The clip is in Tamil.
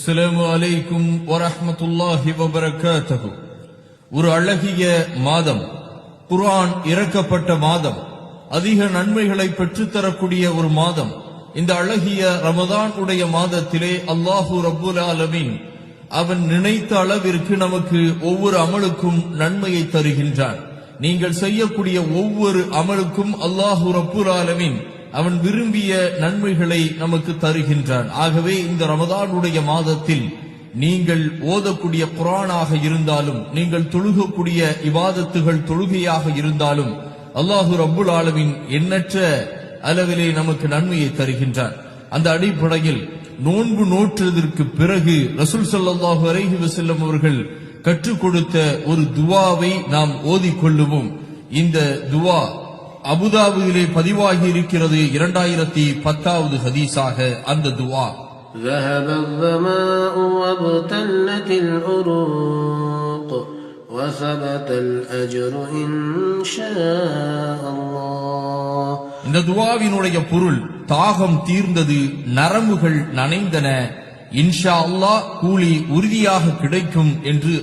அஸ்ஸலாமு அலைக்கும் வரஹ்மத்துல்லாஹி வபரகாத்துஹு. ஒரு அழகிய மாதம், குர்ஆன் இறக்கப்பட்ட மாதம், அதிக நன்மைகளை பெற்றுத்தரக்கூடிய ஒரு மாதம். இந்த அழகிய ரமதான் உடைய மாதத்திலே அல்லாஹு ரப்புல் ஆலமீன் அவன் நினைத்த அளவிற்கு நமக்கு ஒவ்வொரு அமலுக்கும் நன்மையை தருகின்றான். நீங்கள் செய்யக்கூடிய ஒவ்வொரு அமலுக்கும் அல்லாஹு ரப்புல் ஆலமீன் அவன் விரும்பிய நன்மைகளை நமக்கு தருகின்றான். ஆகவே இந்த ரமதானுடைய மாதத்தில் நீங்கள் ஓதக்கூடிய குர்ஆனாக இருந்தாலும், நீங்கள் தொழுகக்கூடிய இபாதத்துகள் தொழுகையாக இருந்தாலும், அல்லாஹு ரப்புல் ஆலமீன் எண்ணற்ற அளவிலே நமக்கு நன்மையை தருகின்றான். அந்த அடிப்படையில் நோன்பு நோற்றதற்கு பிறகு ரசூல் ஸல்லல்லாஹு அலைஹி வஸல்லம் அவர்கள் கற்றுக் கொடுத்த ஒரு துஆவை நாம் ஓதிக்கொள்ளுவோம். இந்த துஆ அபுதாபியிலே பதிவாகி இருக்கிறது. 2010வது ஹதீஸாக அந்த துஆ. ذهب الظماء وابتلت العروق وثبت الأجر إن شاء الله. இந்த துஆவினுடைய பொருள், தாகம் தீர்ந்தது, நரம்புகள் நனைந்தன, இன்ஷா அல்லாஹ் கூலி உறுதியாக கிடைக்கும் என்று